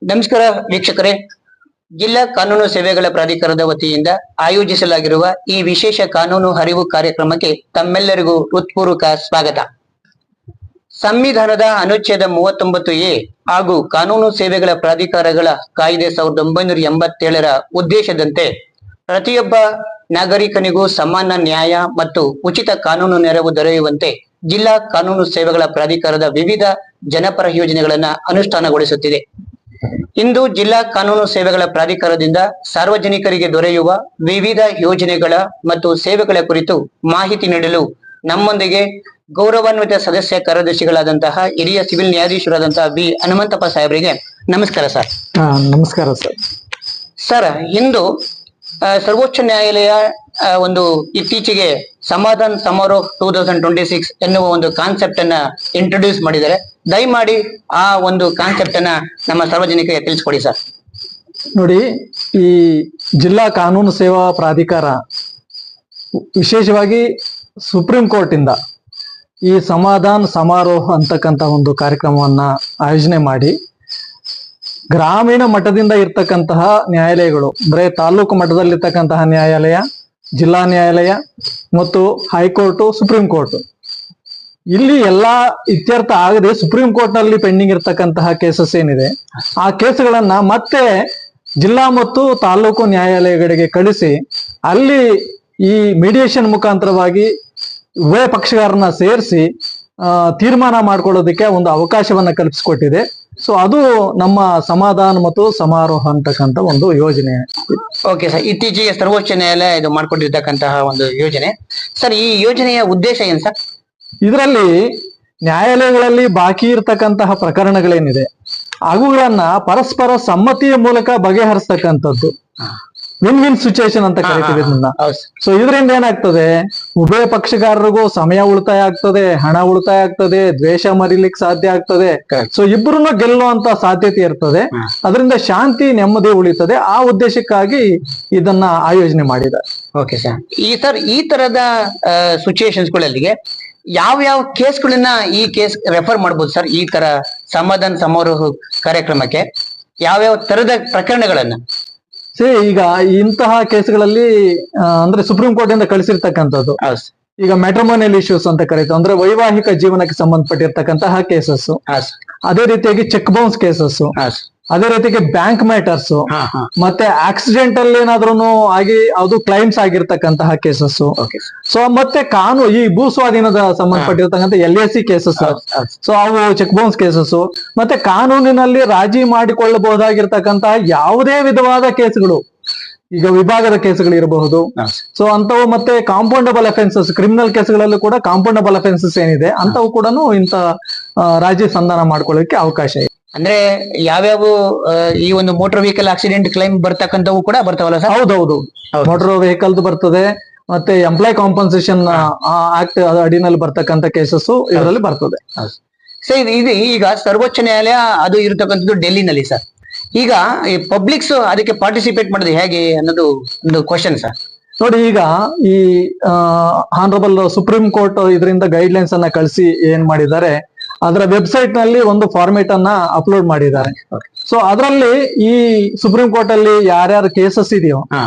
ನಮಸ್ಕಾರ ವೀಕ್ಷಕರೇ, ಜಿಲ್ಲಾ ಕಾನೂನು ಸೇವೆಗಳ ಪ್ರಾಧಿಕಾರದ ವತಿಯಿಂದ ಆಯೋಜಿಸಲಾಗಿರುವ ಈ ವಿಶೇಷ ಕಾನೂನು ಅರಿವು ಕಾರ್ಯಕ್ರಮಕ್ಕೆ ತಮ್ಮೆಲ್ಲರಿಗೂ ಹೃತ್ಪೂರ್ವಕ ಸ್ವಾಗತ. ಸಂವಿಧಾನದ ಅನುಚ್ಛೇದ 39A ಹಾಗೂ ಕಾನೂನು ಸೇವೆಗಳ ಪ್ರಾಧಿಕಾರಗಳ ಕಾಯ್ದೆ 1987ರ ಉದ್ದೇಶದಂತೆ ಪ್ರತಿಯೊಬ್ಬ ನಾಗರಿಕನಿಗೂ ಸಮಾನ ನ್ಯಾಯ ಮತ್ತು ಉಚಿತ ಕಾನೂನು ನೆರವು ದೊರೆಯುವಂತೆ ಜಿಲ್ಲಾ ಕಾನೂನು ಸೇವೆಗಳ ಪ್ರಾಧಿಕಾರದ ವಿವಿಧ ಜನಪರ ಯೋಜನೆಗಳನ್ನ ಅನುಷ್ಠಾನಗೊಳಿಸುತ್ತಿದೆ. ಇಂದು ಜಿಲ್ಲಾ ಕಾನೂನು ಸೇವೆಗಳ ಪ್ರಾಧಿಕಾರದಿಂದ ಸಾರ್ವಜನಿಕರಿಗೆ ದೊರೆಯುವ ವಿವಿಧ ಯೋಜನೆಗಳ ಮತ್ತು ಸೇವೆಗಳ ಕುರಿತು ಮಾಹಿತಿ ನೀಡಲು ನಮ್ಮೊಂದಿಗೆ ಗೌರವಾನ್ವಿತ ಸದಸ್ಯ ಕಾರ್ಯದರ್ಶಿಗಳಾದಂತಹ ಹಿರಿಯ ಸಿವಿಲ್ ನ್ಯಾಯಾಧೀಶರಾದಂತಹ ಬಿ ಹನುಮಂತಪ್ಪ ಸಾಹೇಬರಿಗೆ ನಮಸ್ಕಾರ ಸರ್. ನಮಸ್ಕಾರ ಸರ್. ಸರ್, ಇಂದು ಸರ್ವೋಚ್ಚ ನ್ಯಾಯಾಲಯ ಒಂದು ಇತ್ತೀಚೆಗೆ ಸಮಾಧಾನ ಸಮಾರೋಹ 2026 ಎನ್ನುವ ಒಂದು ಕಾನ್ಸೆಪ್ಟ್ ಅನ್ನ ಇಂಟ್ರೊಡ್ಯೂಸ್ ಮಾಡಿದ್ದಾರೆ. ದಯಮಾಡಿ ಆ ಒಂದು ಕಾನ್ಸೆಪ್ಟ್ ಅನ್ನ ನಮ್ಮ ಸಾರ್ವಜನಿಕರಿಗೆ ತಿಳಿಸ್ಕೊಡಿ ಸರ್. ನೋಡಿ, ಈ ಜಿಲ್ಲಾ ಕಾನೂನು ಸೇವಾ ಪ್ರಾಧಿಕಾರ ವಿಶೇಷವಾಗಿ ಸುಪ್ರೀಂ ಕೋರ್ಟ್ ಇಂದ ಈ ಸಮಾಧಾನ ಸಮಾರೋಹ ಅಂತಕ್ಕಂಥ ಒಂದು ಕಾರ್ಯಕ್ರಮವನ್ನ ಆಯೋಜನೆ ಮಾಡಿ ಗ್ರಾಮೀಣ ಮಟ್ಟದಿಂದ ಇರ್ತಕ್ಕಂತಹ ನ್ಯಾಯಾಲಯಗಳು, ಬರೇ ತಾಲೂಕು ಮಟ್ಟದಲ್ಲಿರ್ತಕ್ಕಂತಹ ನ್ಯಾಯಾಲಯ, ಜಿಲ್ಲಾ ನ್ಯಾಯಾಲಯ ಮತ್ತು ಹೈಕೋರ್ಟ್, ಸುಪ್ರೀಂ ಕೋರ್ಟ್, ಇಲ್ಲಿ ಎಲ್ಲಾ ಇತ್ಯರ್ಥ ಆಗದೆ ಸುಪ್ರೀಂ ಕೋರ್ಟ್ ನಲ್ಲಿ ಪೆಂಡಿಂಗ್ ಇರ್ತಕ್ಕಂತಹ ಕೇಸಸ್ ಏನಿದೆ ಆ ಕೇಸ್ಗಳನ್ನ ಮತ್ತೆ ಜಿಲ್ಲಾ ಮತ್ತು ತಾಲೂಕು ನ್ಯಾಯಾಲಯಗಳಿಗೆ ಕಳಿಸಿ ಅಲ್ಲಿ ಈ ಮೀಡಿಯೇಷನ್ ಮುಖಾಂತರವಾಗಿ ಉಭಯ ಪಕ್ಷಗಾರನ್ನ ಸೇರಿಸಿ ತೀರ್ಮಾನ ಮಾಡ್ಕೊಳ್ಳೋದಕ್ಕೆ ಒಂದು ಅವಕಾಶವನ್ನ ಕಲ್ಪಿಸಿಕೊಟ್ಟಿದೆ. ಸೊ ಅದು ನಮ್ಮ ಸಮಾಧಾನ ಮತ್ತು ಸಮಾರೋಹ ಅಂತಕ್ಕಂಥ ಒಂದು ಯೋಜನೆ. ಓಕೆ ಸರ್, ಇತ್ತೀಚೆಗೆ ಸರ್ವೋಚ್ಚ ನ್ಯಾಯಾಲಯ ಇದು ಮಾಡ್ಕೊಂಡಿರ್ತಕ್ಕಂತಹ ಒಂದು ಯೋಜನೆ. ಸರ್, ಈ ಯೋಜನೆಯ ಉದ್ದೇಶ ಏನ್ ಸರ್? ಇದರಲ್ಲಿ ನ್ಯಾಯಾಲಯಗಳಲ್ಲಿ ಬಾಕಿ ಇರ್ತಕ್ಕಂತಹ ಪ್ರಕರಣಗಳೇನಿದೆ ಅವುಗಳನ್ನ ಪರಸ್ಪರ ಸಮ್ಮತಿಯ ಮೂಲಕ ಬಗೆಹರಿಸ್ತಕ್ಕಂಥದ್ದು ವಿನ್ ವಿನ್ ಸಿಚುಯೇಷನ್ ಅಂತ ಕರಿತೀವಿ ಇದನ್ನ. ಸೊ ಇದರಿಂದ ಏನಾಗ್ತದೆ, ಉಭಯ ಪಕ್ಷಗಾರರಿಗೂ ಸಮಯ ಉಳಿತಾಯ ಆಗ್ತದೆ, ಹಣ ಉಳಿತಾಯ ಆಗ್ತದೆ, ದ್ವೇಷ ಮರಿಲಿಕ್ಕೆ ಸಾಧ್ಯ ಆಗ್ತದೆ. ಸೊ ಇಬ್ಬರನ್ನು ಗೆಲ್ಲುವಂತ ಸಾಧ್ಯತೆ ಇರ್ತದೆ. ಅದರಿಂದ ಶಾಂತಿ ನೆಮ್ಮದಿ ಉಳಿತದೆ. ಆ ಉದ್ದೇಶಕ್ಕಾಗಿ ಇದನ್ನ ಆಯೋಜನೆ ಮಾಡಿದ್ದಾರೆ. ಓಕೆ ಸರ್, ಈ ತರದ ಸಿಚುಯೇಷನ್ಸ್ ಗಳಲ್ಲಿಗೆ ಯಾವ ಕೇಸ್ಗಳನ್ನ ಈ ಕೇಸ್ ರೆಫರ್ ಮಾಡ್ಬೋದು ಸರ್? ಈ ತರ ಸಮಾಧಾನ ಸಮಾರೋಹ ಕಾರ್ಯಕ್ರಮಕ್ಕೆ ಯಾವ್ಯಾವ ತರದ ಪ್ರಕರಣಗಳನ್ನ? ಈಗ ಇಂತಹ ಕೇಸ್ಗಳಲ್ಲಿ ಅಂದ್ರೆ ಸುಪ್ರೀಂ ಕೋರ್ಟ್ ಇಂದ ಕಳಿಸಿರ್ತಕ್ಕಂಥದ್ದು, ಈಗ ಮ್ಯಾಟ್ರಿಮೋನಿಯಲ್ ಇಶ್ಯೂಸ್ ಅಂತ ಕರೀತಾರೆ, ಅಂದ್ರೆ ವೈವಾಹಿಕ ಜೀವನಕ್ಕೆ ಸಂಬಂಧಪಟ್ಟಿರ್ತಕ್ಕಂತಹ ಕೇಸಸ್, ಅದೇ ರೀತಿಯಾಗಿ ಚೆಕ್ ಬೌನ್ಸ್ ಕೇಸಸ್, ಅದೇ ರೀತಿಗೆ ಬ್ಯಾಂಕ್ ಮ್ಯಾಟರ್ಸ್, ಮತ್ತೆ ಆಕ್ಸಿಡೆಂಟಲ್ ಏನಾದ್ರೂ ಆಗಿ ಅದು ಕ್ಲೈಮ್ಸ್ ಆಗಿರ್ತಕ್ಕಂತಹ ಕೇಸಸ್. ಸೊ ಮತ್ತೆ ಈ ಭೂ ಸ್ವಾಧೀನದ ಸಂಬಂಧಪಟ್ಟಿರ್ತಕ್ಕಂಥ LAC ಕೇಸಸ್, ಸೊ ಅವು ಚೆಕ್ ಬೌನ್ಸ್ ಕೇಸಸ್, ಮತ್ತೆ ಕಾನೂನಿನಲ್ಲಿ ರಾಜಿ ಮಾಡಿಕೊಳ್ಳಬಹುದಾಗಿರ್ತಕ್ಕಂತಹ ಯಾವುದೇ ವಿಧವಾದ ಕೇಸ್ಗಳು, ಈಗ ವಿಭಾಗದ ಕೇಸ್ಗಳು ಇರಬಹುದು. ಸೊ ಅಂತವು ಮತ್ತೆ ಕಾಂಪೌಂಡಬಲ್ ಅಫೆನ್ಸಸ್, ಕ್ರಿಮಿನಲ್ ಕೇಸ್ಗಳಲ್ಲೂ ಕೂಡ ಕಾಂಪೌಂಡಬಲ್ ಅಫೆನ್ಸಸ್ ಏನಿದೆ ಅಂತವು ಕೂಡ ಇಂತ ರಾಜಿ ಸಂಧಾನ ಮಾಡ್ಕೊಳ್ಳಿಕ್ಕೆ ಅವಕಾಶ ಇದೆ. ಅಂದ್ರೆ ಯಾವ್ಯಾವ ಈ ಒಂದು ಮೋಟಾರ್ ವೆಹಿಕಲ್ ಆಕ್ಸಿಡೆಂಟ್ ಕ್ಲೈಮ್ ಬರ್ತಕ್ಕಂಥವು ಕೂಡ ಬರ್ತಾವಲ್ಲ ಸರ್? ಹೌದೌದು, ಮೋಟಾರ್ ವೆಹಿಕಲ್ ಬರ್ತದೆ, ಮತ್ತೆ ಎಂಪ್ಲಾಯ್ ಕಾಂಪನ್ಸೇಷನ್ ಆಕ್ಟ್ ಅಡಿನಲ್ಲಿ ಬರ್ತಕ್ಕಂಥ ಕೇಸಸ್ ಇದರಲ್ಲಿ ಬರ್ತದೆ. ಸರ್, ಇದು ಈಗ ಸರ್ವೋಚ್ಚ ನ್ಯಾಯಾಲಯ ಅದು ಇರತಕ್ಕಂಥದ್ದು ಡೆಲ್ಲಿನಲ್ಲಿ ಸರ್. ಈಗ ಈ ಪಬ್ಲಿಕ್ಸ್ ಅದಕ್ಕೆ ಪಾರ್ಟಿಸಿಪೇಟ್ ಮಾಡೋದು ಹೇಗೆ ಅನ್ನೋದು ಒಂದು ಕ್ವಶನ್ ಸರ್. ನೋಡಿ, ಈಗ ಈ ಆನರಬಲ್ ಸುಪ್ರೀಂ ಕೋರ್ಟ್ ಇದರಿಂದ ಗೈಡ್ ಲೈನ್ಸ್ ಅನ್ನ ಕಳಿಸಿ ಏನ್ ಮಾಡಿದ್ದಾರೆ, ಅದರ ವೆಬ್ಸೈಟ್ ನಲ್ಲಿ ಒಂದು ಫಾರ್ಮೇಟ್ ಅನ್ನ ಅಪ್ಲೋಡ್ ಮಾಡಿದ್ದಾರೆ. ಸೊ ಅದರಲ್ಲಿ ಈ ಸುಪ್ರೀಂ ಕೋರ್ಟ್ ಅಲ್ಲಿ ಯಾರ್ಯಾರು ಕೇಸಸ್ ಇದೆಯೋ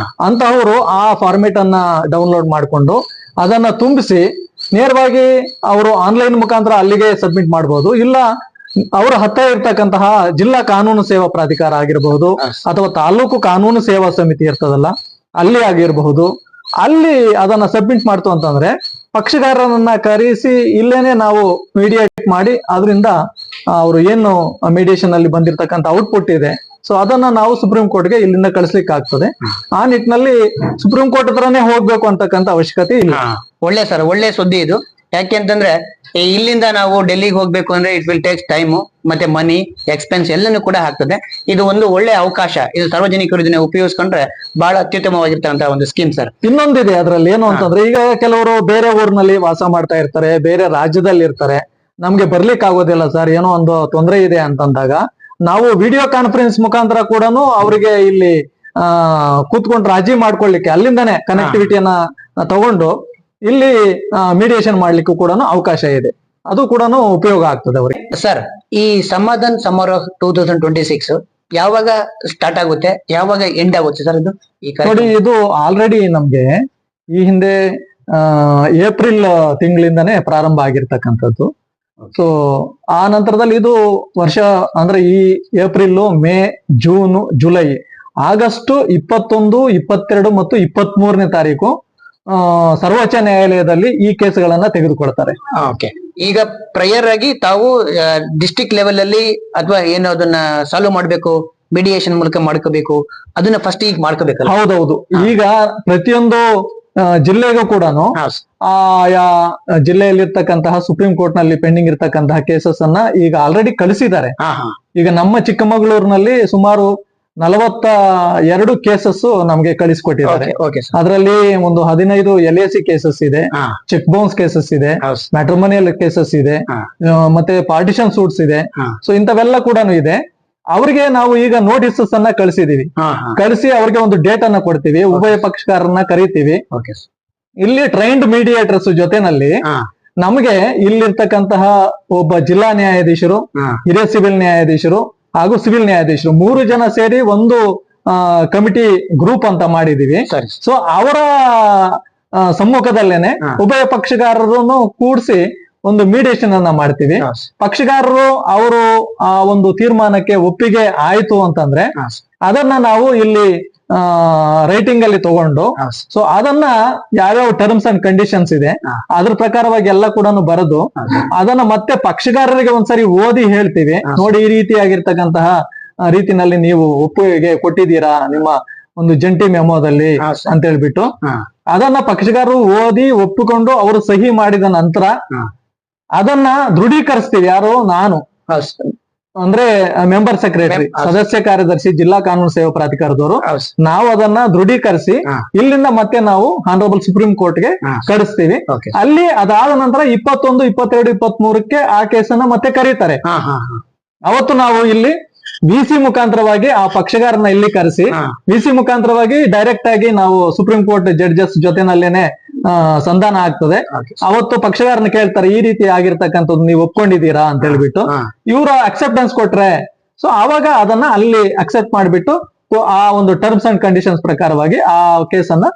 ಅಂತವರು ಆ ಫಾರ್ಮೇಟ್ ಅನ್ನ ಡೌನ್ಲೋಡ್ ಮಾಡಿಕೊಂಡು ಅದನ್ನ ತುಂಬಿಸಿ ನೇರವಾಗಿ ಅವರು ಆನ್ಲೈನ್ ಮುಖಾಂತರ ಅಲ್ಲಿಗೆ ಸಬ್ಮಿಟ್ ಮಾಡಬಹುದು. ಇಲ್ಲ ಅವರ ಹತ್ತಿರ ಇರ್ತಕ್ಕಂತಹ ಜಿಲ್ಲಾ ಕಾನೂನು ಸೇವಾ ಪ್ರಾಧಿಕಾರ ಆಗಿರಬಹುದು ಅಥವಾ ತಾಲೂಕು ಕಾನೂನು ಸೇವಾ ಸಮಿತಿ ಇರ್ತದಲ್ಲ ಅಲ್ಲಿ ಆಗಿರಬಹುದು, ಅಲ್ಲಿ ಅದನ್ನ ಸಬ್ಮಿಟ್ ಮಾಡ್ತು ಅಂತಂದ್ರೆ ಪಕ್ಷಗಾರರನ್ನ ಕರೆಸಿ ಇಲ್ಲೇನೆ ನಾವು ಮೀಡಿಯೇಟ್ ಮಾಡಿ ಅದರಿಂದ ಅವರು ಏನು ಮೀಡಿಯೇಷನ್ ಅಲ್ಲಿ ಬಂದಿರತಕ್ಕಂಥ ಔಟ್ಪುಟ್ ಇದೆ ಸೊ ಅದನ್ನ ನಾವು ಸುಪ್ರೀಂ ಕೋರ್ಟ್ಗೆ ಇಲ್ಲಿಂದ ಕಳಿಸ್ಲಿಕ್ಕೆ ಆಗ್ತದೆ. ಆ ನಿಟ್ಟಿನಲ್ಲಿ ಸುಪ್ರೀಂ ಕೋರ್ಟ್ ಹತ್ರನೇ ಹೋಗ್ಬೇಕು ಅಂತಕ್ಕಂಥ ಅವಶ್ಯಕತೆ ಇಲ್ಲ. ಒಳ್ಳೆ ಸರ್, ಒಳ್ಳೆ ಸುದ್ದಿ ಇದು. ಯಾಕೆಂತಂದ್ರೆ ಇಲ್ಲಿಂದ ನಾವು ಡೆಲ್ಲಿಗೆ ಹೋಗ್ಬೇಕು ಅಂದ್ರೆ ಇಟ್ ವಿಲ್ ಟೇಕ್ ಟೈಮ್ ಮತ್ತೆ ಮನಿ ಎಕ್ಸ್ಪೆನ್ಸ್ ಎಲ್ಲನೂ ಕೂಡ ಆಗ್ತದೆ. ಇದು ಒಂದು ಒಳ್ಳೆ ಅವಕಾಶ. ಇದು ಸಾರ್ವಜನಿಕರು ಇದನ್ನ ಉಪಯೋಗಿಸ್ಕೊಂಡ್ರೆ ಬಹಳ ಅತ್ಯುತ್ತಮವಾಗಿರ್ತಕ್ಕಂತಹ ಒಂದು ಸ್ಕೀಮ್ ಸರ್. ಇನ್ನೊಂದಿದೆ ಅದ್ರಲ್ಲಿ ಏನು ಅಂತಂದ್ರೆ, ಈಗ ಕೆಲವರು ಬೇರೆ ಊರಿನಲ್ಲಿ ವಾಸ ಮಾಡ್ತಾ ಇರ್ತಾರೆ, ಬೇರೆ ರಾಜ್ಯದಲ್ಲಿ ಇರ್ತಾರೆ, ನಮ್ಗೆ ಬರ್ಲಿಕ್ಕೆ ಆಗೋದಿಲ್ಲ ಸರ್, ಏನೋ ಒಂದು ತೊಂದರೆ ಇದೆ ಅಂತಂದಾಗ ನಾವು ವಿಡಿಯೋ ಕಾನ್ಫರೆನ್ಸ್ ಮುಖಾಂತರ ಕೂಡ ಅವರಿಗೆ ಇಲ್ಲಿ ಕೂತ್ಕೊಂಡು ರಾಜಿ ಮಾಡ್ಕೊಳ್ಳಿಕ್ಕೆ ಅಲ್ಲಿಂದಾನೆ ಕನೆಕ್ಟಿವಿಟಿಯನ್ನ ತಗೊಂಡು ಇಲ್ಲಿ ಮೀಡಿಯೇಷನ್ ಮಾಡ್ಲಿಕ್ಕೂ ಕೂಡ ಅವಕಾಶ ಇದೆ. ಅದು ಕೂಡ ಉಪಯೋಗ ಆಗ್ತದೆ ಅವರಿಗೆ. ಸರ್, ಈ ಸಮಾಧಾನ ಸಮಾರೋಹ 2026 ಯಾವಾಗ ಸ್ಟಾರ್ಟ್ ಆಗುತ್ತೆ, ಯಾವಾಗ ಎಂಡ್ ಆಗುತ್ತೆ ಸರ್ ಇದು ಈ ನೋಡಿ, ಕಾರ್ಯಕ್ರಮ? ಇದು ಆಲ್ರೆಡಿ ನಮ್ಗೆ ಈ ಹಿಂದೆ ಏಪ್ರಿಲ್ ತಿಂಗಳಿಂದಾನೇ ಪ್ರಾರಂಭ ಆಗಿರ್ತಕ್ಕಂಥದ್ದು. ಸೊ ಆ ನಂತರದಲ್ಲಿ ಇದು ವರ್ಷ ಅಂದ್ರೆ ಈ April, May, June, July, August 21, 22 ಮತ್ತು 23ನೇ ತಾರೀಕು ಸರ್ವೋಚ್ಚ ನ್ಯಾಯಾಲಯದಲ್ಲಿ ಈ ಕೇಸ್ಗಳನ್ನ ತೆಗೆದುಕೊಳ್ತಾರೆ. ಓಕೆ. ಈಗ ಪ್ರಯರ್ ಆಗಿ ತಾವು ಡಿಸ್ಟ್ರಿಕ್ಟ್ ಲೆವೆಲ್ ಅಲ್ಲಿ ಅಥವಾ ಏನು ಅದನ್ನ ಸಾಲ್ವ್ ಮಾಡ್ಬೇಕು, ಮೀಡಿಯೇಷನ್ ಮೂಲಕ ಮಾಡ್ಕೋಬೇಕು, ಅದನ್ನ ಫಸ್ಟ್ ಈಗ ಮಾಡ್ಕೋಬೇಕಲ್ಲ? ಹೌದೌದು. ಈಗ ಪ್ರತಿಯೊಂದು ಜಿಲ್ಲೆಗೂ ಕೂಡ ಆಯಾ ಜಿಲ್ಲೆಯಲ್ಲಿರ್ತಕ್ಕಂತಹ ಸುಪ್ರೀಂ ಕೋರ್ಟ್ ನಲ್ಲಿ ಪೆಂಡಿಂಗ್ ಇರ್ತಕ್ಕಂತಹ ಕೇಸಸ್ ಅನ್ನ ಈಗ ಆಲ್ರೆಡಿ ಕಳಿಸಿದ್ದಾರೆ. ಈಗ ನಮ್ಮ ಚಿಕ್ಕಮಗಳೂರಿನಲ್ಲಿ ಸುಮಾರು 42 ಕೇಸಸ್ ನಮ್ಗೆ ಕಳಿಸ್ಕೊಟ್ಟಿದ್ದಾರೆ. ಅದರಲ್ಲಿ ಒಂದು 15 LAC ಕೇಸಸ್ ಇದೆ, ಚೆಕ್ ಬೌನ್ಸ್ ಕೇಸಸ್ ಇದೆ, ಮ್ಯಾಟ್ರಿಮೋನಿಯಲ್ ಕೇಸಸ್ ಇದೆ, ಮತ್ತೆ ಪಾರ್ಟಿಷನ್ ಸೂಟ್ಸ್ ಇದೆ. ಸೊ ಇಂಥವೆಲ್ಲ ಕೂಡ ಇದೆ. ಅವ್ರಿಗೆ ನಾವು ಈಗ ನೋಟಿಸಸ್ ಅನ್ನ ಕಳಿಸಿದೀವಿ. ಕಳಿಸಿ ಅವ್ರಿಗೆ ಒಂದು ಡೇಟ್ ಅನ್ನ ಕೊಡ್ತೀವಿ, ಉಭಯ ಪಕ್ಷಕಾರರನ್ನ ಕರಿತೀವಿ. ಇಲ್ಲಿ ಟ್ರೈನ್ಡ್ ಮೀಡಿಯೇಟರ್ಸ್ ಜೊತೆನಲ್ಲಿ ನಮಗೆ ಇಲ್ಲಿರ್ತಕ್ಕಂತಹ ಒಬ್ಬ ಜಿಲ್ಲಾ ನ್ಯಾಯಾಧೀಶರು, ಹಿರಿಯ ಸಿವಿಲ್ ನ್ಯಾಯಾಧೀಶರು ಹಾಗೂ ಸಿವಿಲ್ ನ್ಯಾಯಾಧೀಶರು 3 ಜನ ಸೇರಿ ಒಂದು ಕಮಿಟಿ ಗ್ರೂಪ್ ಅಂತ ಮಾಡಿದೀವಿ. ಸೊ ಅವರ ಸಮ್ಮುಖದಲ್ಲೇನೆ ಉಭಯ ಪಕ್ಷಗಾರರನ್ನು ಕೂಡಿಸಿ ಒಂದು ಮೀಡಿಯೇಷನ್ ಅನ್ನ ಮಾಡ್ತೀವಿ. ಪಕ್ಷಗಾರರು ಅವರು ಆ ಒಂದು ತೀರ್ಮಾನಕ್ಕೆ ಒಪ್ಪಿಗೆ ಆಯ್ತು ಅಂತಂದ್ರೆ ಅದನ್ನ ನಾವು ಇಲ್ಲಿ ರೈಟಿಂಗ್ ಅಲ್ಲಿ ತಗೊಂಡು, ಸೊ ಅದನ್ನ ಯಾವ್ಯಾವ ಟರ್ಮ್ಸ್ ಅಂಡ್ ಕಂಡೀಷನ್ಸ್ ಇದೆ ಅದ್ರ ಪ್ರಕಾರವಾಗಿ ಎಲ್ಲ ಕೂಡ ಬರೆದು ಅದನ್ನ ಮತ್ತೆ ಪಕ್ಷಗಾರರಿಗೆ ಒಂದ್ಸರಿ ಓದಿ ಹೇಳ್ತೀವಿ. ನೋಡಿ, ಈ ರೀತಿಯಾಗಿರ್ತಕ್ಕಂತಹ ರೀತಿನಲ್ಲಿ ನೀವು ಒಪ್ಪಿಗೆ ಕೊಟ್ಟಿದ್ದೀರಾ ನಿಮ್ಮ ಒಂದು ಜಂಟಿ ಮೆಮೋದಲ್ಲಿ ಅಂತ ಹೇಳ್ಬಿಟ್ಟು ಅದನ್ನ ಪಕ್ಷಗಾರರು ಓದಿ ಒಪ್ಪಿಕೊಂಡು ಅವರು ಸಹಿ ಮಾಡಿದ ನಂತರ ಅದನ್ನ ದೃಢೀಕರಿಸ್ತೀವಿ. ಯಾರು? ನಾನು, ಅಂದ್ರೆ ಮೆಂಬರ್ ಸೆಕ್ರೆಟರಿ, ಸದಸ್ಯ ಕಾರ್ಯದರ್ಶಿ, ಜಿಲ್ಲಾ ಕಾನೂನು ಸೇವಾ ಪ್ರಾಧಿಕಾರದವರು. ನಾವು ಅದನ್ನ ದೃಢೀಕರಿಸಿ ಇಲ್ಲಿಂದ ಮತ್ತೆ ನಾವು ಆನರಬಲ್ ಸುಪ್ರೀಂ ಕೋರ್ಟ್ಗೆ ಕಳಿಸ್ತೀವಿ. ಅಲ್ಲಿ ಅದಾದ ನಂತರ 21, 22, 23ಕ್ಕೆ ಆ ಕೇಸನ್ನ ಮತ್ತೆ ಕರೀತಾರೆ. ಅವತ್ತು ನಾವು ಇಲ್ಲಿ VC ಮುಖಾಂತರವಾಗಿ ಆ ಪಕ್ಷಗಾರನ ಇಲ್ಲಿ ಕರೆಸಿ VC ಮುಖಾಂತರವಾಗಿ ಡೈರೆಕ್ಟ್ ಆಗಿ ನಾವು ಸುಪ್ರೀಂ ಕೋರ್ಟ್ ಜಡ್ಜಸ್ ಜೊತೆನಲ್ಲೇನೆ ಸಂಧಾನ ಆಗ್ತದೆ. ಅವತ್ತು ಪಕ್ಷಗಾರನ ಕೇಳ್ತಾರೆ, ಈ ರೀತಿ ಆಗಿರ್ತಕ್ಕಂಥದ್ದು ನೀವು ಒಪ್ಕೊಂಡಿದ್ದೀರಾ ಅಂತ ಹೇಳ್ಬಿಟ್ಟು ಇವರು ಅಕ್ಸೆಪ್ಟೆನ್ಸ್ ಕೊಟ್ರೆ, ಸೊ ಆವಾಗ ಅದನ್ನ ಅಲ್ಲಿ ಅಕ್ಸೆಪ್ಟ್ ಮಾಡಿಬಿಟ್ಟು ಆ ಒಂದು ಟರ್ಮ್ಸ್ ಅಂಡ್ ಕಂಡೀಷನ್ಸ್ ಪ್ರಕಾರವಾಗಿ ಆ ಕೇಸನ್ನ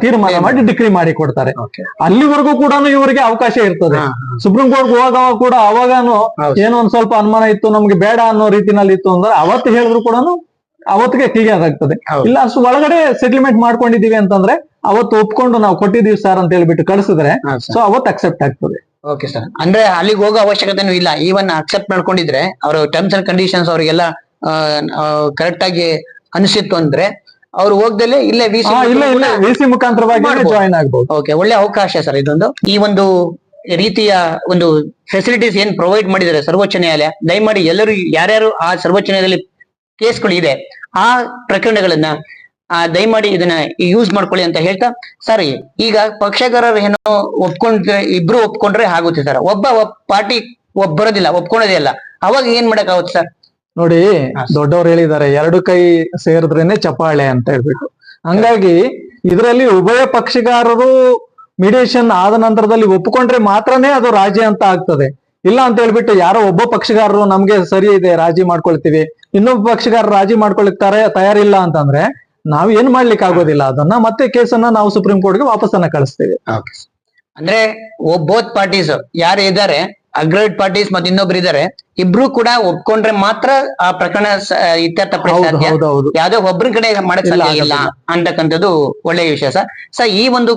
ತೀರ್ಮಾನ ಮಾಡಿ ಡಿಕ್ರಿ ಮಾಡಿ ಕೊಡ್ತಾರೆ. ಅಲ್ಲಿವರೆಗೂ ಕೂಡ ಇವರಿಗೆ ಅವಕಾಶ ಇರ್ತದೆ. ಸುಪ್ರೀಂ ಕೋರ್ಟ್ ಹೋಗುವಾಗ ಕೂಡ ಅವಾಗಾನು ಏನೋ ಒಂದ್ ಸ್ವಲ್ಪ ಅನುಮಾನ ಇತ್ತು, ನಮ್ಗೆ ಬೇಡ ಅನ್ನೋ ರೀತಿನಲ್ಲಿ ಇತ್ತು ಅಂದ್ರೆ ಅವತ್ತು ಹೇಳಿದ್ರು ಕೂಡ ಅವತ್ತಿಗೆ ಕ್ಲಿಯರ್ ಆಗ್ತದೆ. ಇಲ್ಲ ಅಷ್ಟು ಒಳಗಡೆ ಸೆಟಲ್ಮೆಂಟ್ ಮಾಡ್ಕೊಂಡಿದೀವಿ ಅಂತಂದ್ರೆ ಅವತ್ತು ಒಪ್ಕೊಂಡು ನಾವು ಕೊಟ್ಟಿದೀವಿ ಸರ್ ಅಂತ ಹೇಳ್ಬಿಟ್ಟು ಕಳಿಸಿದ್ರೆ ಸೊ ಅವತ್ತು ಅಕ್ಸೆಪ್ಟ್ ಆಗ್ತದೆ. Okay sir. ಅಂದ್ರೆ ಅಲ್ಲಿಗೆ ಹೋಗೋ ಅವಶ್ಯಕತೆನೂ ಇಲ್ಲ. ಈವನ್ ಅಕ್ಸೆಪ್ಟ್ ಮಾಡ್ಕೊಂಡಿದ್ರೆ ಅವ್ರ ಟರ್ಮ್ಸ್ ಅಂಡ್ ಕಂಡೀಷನ್ಸ್ ಅವ್ರಿಗೆಲ್ಲ ಕರೆಕ್ಟ್ ಆಗಿ ಅನಿಸಿತ್ತು ಅಂದ್ರೆ ಅವ್ರು ಹೋಗ್ದಲ್ಲೇ ಇಲ್ಲೇ VC ಮುಖಾಂತರವಾಗಿ ಜಾಯಿನ್ ಆಗ್ಬಹುದು. ಓಕೆ, ಒಳ್ಳೆ ಅವಕಾಶ ಸರ್ ಇದೊಂದು. ಈ ಒಂದು ರೀತಿಯ ಒಂದು ಫೆಸಿಲಿಟೀಸ್ ಏನ್ ಪ್ರೊವೈಡ್ ಮಾಡಿದ್ದಾರೆ ಸರ್ವೋಚ್ಚ ನ್ಯಾಯಾಲಯ, ದಯಮಾಡಿ ಎಲ್ಲರೂ ಯಾರ್ಯಾರು ಆ ಸರ್ವೋಚ್ಚ ನ್ಯಾಯಾಲಯದಲ್ಲಿ ಕೇಸ್ಗಳು ಇದೆ ಆ ಪ್ರಕರಣಗಳನ್ನ ದಯಮಾಡಿ ಇದನ್ನ ಯೂಸ್ ಮಾಡ್ಕೊಳ್ಳಿ ಅಂತ ಹೇಳ್ತಾ, ಸರ್ ಈಗ ಪಕ್ಷಗಾರರು ಏನೋ ಒಪ್ಕೊಂಡ್ರೆ ಇಬ್ರು ಒಪ್ಕೊಂಡ್ರೆ ಆಗುತ್ತೆ ಸರ್, ಒಬ್ಬ ಪಾರ್ಟಿ ಬರೋದಿಲ್ಲ, ಒಪ್ಕೊಳ್ಳೋದೇ ಇಲ್ಲ, ಅವಾಗ ಏನ್ ಮಾಡಕ್ ಆಗುತ್ತೆ ಸರ್? ನೋಡಿ, ದೊಡ್ಡವ್ರು ಹೇಳಿದ್ದಾರೆ 2 ಕೈ ಸೇರಿದ್ರೇನೆ ಚಪ್ಪಾಳೆ ಅಂತ ಹೇಳ್ಬಿಟ್ಟು. ಹಂಗಾಗಿ ಇದರಲ್ಲಿ ಉಭಯ ಪಕ್ಷಗಾರರು ಮೀಡಿಯೇಷನ್ ಆದ ನಂತರದಲ್ಲಿ ಒಪ್ಪಿಕೊಂಡ್ರೆ ಮಾತ್ರನೇ ಅದು ರಾಜಿ ಅಂತ ಆಗ್ತದೆ. ಇಲ್ಲ ಅಂತ ಹೇಳ್ಬಿಟ್ಟು ಯಾರೋ ಒಬ್ಬ ಪಕ್ಷಗಾರರು ನಮ್ಗೆ ಸರಿ ಇದೆ ರಾಜಿ ಮಾಡ್ಕೊಳ್ತೀವಿ, ಇನ್ನೊಬ್ಬ ಪಕ್ಷಗಾರರು ರಾಜಿ ಮಾಡ್ಕೊಳ್ತಾರೆ ತಯಾರಿಲ್ಲ ಅಂತಂದ್ರೆ ನಾವ್ ಏನ್ ಮಾಡ್ಲಿಕ್ಕೆ ಆಗೋದಿಲ್ಲ. ಅದನ್ನ ಮತ್ತೆ ಕೇಸನ್ನ ನಾವು ಸುಪ್ರೀಂ ಕೋರ್ಟ್ಗೆ ವಾಪಸ್ಸನ್ನ ಕಳಿಸ್ತೀವಿ. ಅಂದ್ರೆ ಬೋತ್ ಪಾರ್ಟೀಸ್ ಯಾರು ಇದ್ದಾರೆ, ಅಗ್ರೈಡ್ ಪಾರ್ಟೀಸ್ ಮತ್ತೆ ಇನ್ನೊಬ್ರು ಇದ್ದಾರೆ, ಇಬ್ರು ಕೂಡ ಒಪ್ಕೊಂಡ್ರೆ ಮಾತ್ರ ಆ ಪ್ರಕರಣ ಇತ್ಯರ್ಥ ಯಾವ್ದೋ ಒಬ್ರ ಕಡೆ ಮಾಡಕ್ ಸಾಧ್ಯ ಇಲ್ಲ ಅಂತಕ್ಕಂಥದ್ದು ಒಳ್ಳೆಯ ವಿಷಯ ಸರ್. ಸರ್, ಈ ಒಂದು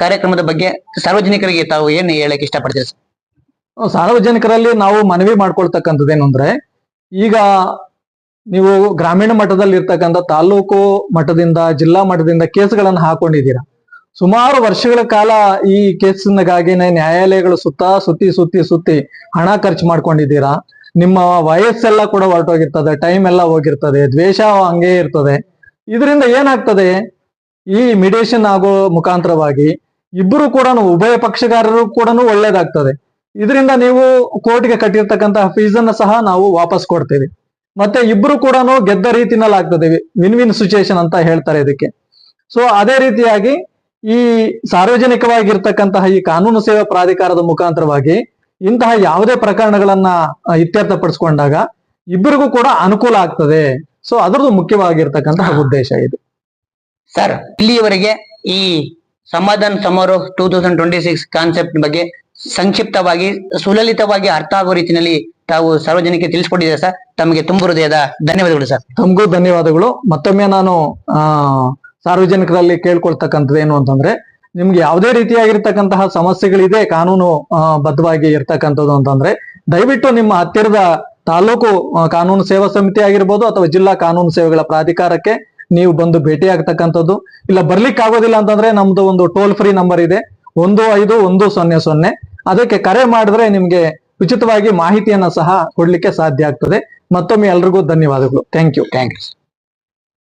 ಕಾರ್ಯಕ್ರಮದ ಬಗ್ಗೆ ಸಾರ್ವಜನಿಕರಿಗೆ ತಾವು ಏನ್ ಹೇಳಕ್ ಇಷ್ಟಪಡ್ತೀರಿ ಸರ್? ಸಾರ್ವಜನಿಕರಲ್ಲಿ ನಾವು ಮನವಿ ಮಾಡ್ಕೊಳ್ತಕ್ಕಂಥದ್ದು ಏನು ಅಂದ್ರೆ, ಈಗ ನೀವು ಗ್ರಾಮೀಣ ಮಟ್ಟದಲ್ಲಿ ಇರ್ತಕ್ಕಂಥ ತಾಲೂಕು ಮಟ್ಟದಿಂದ ಜಿಲ್ಲಾ ಮಟ್ಟದಿಂದ ಕೇಸ್ಗಳನ್ನ ಹಾಕೊಂಡಿದ್ದೀರಾ. ಸುಮಾರು ವರ್ಷಗಳ ಕಾಲ ಈ ಕೇಸಿನಗಾಗಿನೇ ನ್ಯಾಯಾಲಯಗಳು ಸುತ್ತಿ ಹಣ ಖರ್ಚು ಮಾಡ್ಕೊಂಡಿದ್ದೀರಾ. ನಿಮ್ಮ ವಯಸ್ಸೆಲ್ಲ ಕೂಡ ಹೊರಟೋಗಿರ್ತದೆ, ಟೈಮ್ ಎಲ್ಲ ಹೋಗಿರ್ತದೆ, ದ್ವೇಷ ಹಂಗೆ ಇರ್ತದೆ. ಇದರಿಂದ ಏನಾಗ್ತದೆ, ಈ ಮಿಡಿಯೇಷನ್ ಆಗೋ ಮುಖಾಂತರವಾಗಿ ಇಬ್ಬರು ಕೂಡ ಉಭಯ ಪಕ್ಷಗಾರರು ಕೂಡ ಒಳ್ಳೇದಾಗ್ತದೆ. ಇದರಿಂದ ನೀವು ಕೋರ್ಟ್ಗೆ ಕಟ್ಟಿರ್ತಕ್ಕಂತಹ ಫೀಸನ್ನ ಸಹ ನಾವು ವಾಪಸ್ ಕೊಡ್ತೇವೆ. ಮತ್ತೆ ಇಬ್ರು ಕೂಡ ಗೆದ್ದ ರೀತಿನಲ್ಲಿ ಆಗ್ತದೆ, ವಿನ್ ವಿನ್ ಸಿಚುಯೇಷನ್ ಅಂತ ಹೇಳ್ತಾರೆ ಇದಕ್ಕೆ. ಸೊ ಅದೇ ರೀತಿಯಾಗಿ ಈ ಸಾರ್ವಜನಿಕವಾಗಿರ್ತಕ್ಕಂತಹ ಈ ಕಾನೂನು ಸೇವಾ ಪ್ರಾಧಿಕಾರದ ಮುಖಾಂತರವಾಗಿ ಇಂತಹ ಯಾವುದೇ ಪ್ರಕರಣಗಳನ್ನ ಇತ್ಯರ್ಥಪಡಿಸ್ಕೊಂಡಾಗ ಇಬ್ಬರಿಗೂ ಕೂಡ ಅನುಕೂಲ ಆಗ್ತದೆ. ಸೊ ಅದ್ರದ್ದು ಮುಖ್ಯವಾಗಿರ್ತಕ್ಕಂತಹ ಉದ್ದೇಶ ಇದು. ಸರ್, ಇಲ್ಲಿಯವರೆಗೆ ಈ ಸಮಾಧಾನ ಸಮಾರೋಹ 2026 ಕಾನ್ಸೆಪ್ಟ್ ಬಗ್ಗೆ ಸಂಕ್ಷಿಪ್ತವಾಗಿ ಸುಲಲಿತವಾಗಿ ಅರ್ಥ ಆಗೋ ರೀತಿಯಲ್ಲಿ ತಾವು ಸಾರ್ವಜನಿಕ ತಿಳಿಸ್ಕೊಟ್ಟಿದ್ದೀರಾ ಸರ್. ತಮಗೆ ತುಂಬ ಹೃದಯದ ಧನ್ಯವಾದಗಳು ಸರ್. ತಮಗೂ ಧನ್ಯವಾದಗಳು. ಮತ್ತೊಮ್ಮೆ ನಾನು ಸಾರ್ವಜನಿಕರಲ್ಲಿ ಕೇಳ್ಕೊಳ್ತಕ್ಕಂಥದ್ದು ಏನು ಅಂತಂದ್ರೆ, ನಿಮ್ಗೆ ಯಾವುದೇ ರೀತಿಯಾಗಿರ್ತಕ್ಕಂತಹ ಸಮಸ್ಯೆಗಳಿದೆ ಕಾನೂನು ಬದ್ಧವಾಗಿ ಇರ್ತಕ್ಕಂಥದ್ದು ಅಂತಂದ್ರೆ, ದಯವಿಟ್ಟು ನಿಮ್ಮ ಹತ್ತಿರದ ತಾಲೂಕು ಕಾನೂನು ಸೇವಾ ಸಮಿತಿ ಆಗಿರ್ಬೋದು ಅಥವಾ ಜಿಲ್ಲಾ ಕಾನೂನು ಸೇವೆಗಳ ಪ್ರಾಧಿಕಾರಕ್ಕೆ ನೀವು ಬಂದು ಭೇಟಿ ಆಗ್ತಕ್ಕಂಥದ್ದು. ಇಲ್ಲ ಬರ್ಲಿಕ್ಕೆ ಆಗೋದಿಲ್ಲ ಅಂತಂದ್ರೆ ನಮ್ದು ಒಂದು ಟೋಲ್ ಫ್ರೀ ನಂಬರ್ ಇದೆ 15-100. ಅದಕ್ಕೆ ಕರೆ ಮಾಡಿದ್ರೆ ನಿಮ್ಗೆ ಉಚಿತವಾಗಿ ಮಾಹಿತಿಯನ್ನ ಸಹ ಕೊಡ್ಲಿಕ್ಕೆ ಸಾಧ್ಯ ಆಗ್ತದೆ. ಮತ್ತೊಮ್ಮೆ ಎಲ್ರಿಗೂ ಧನ್ಯವಾದಗಳು. Thank you.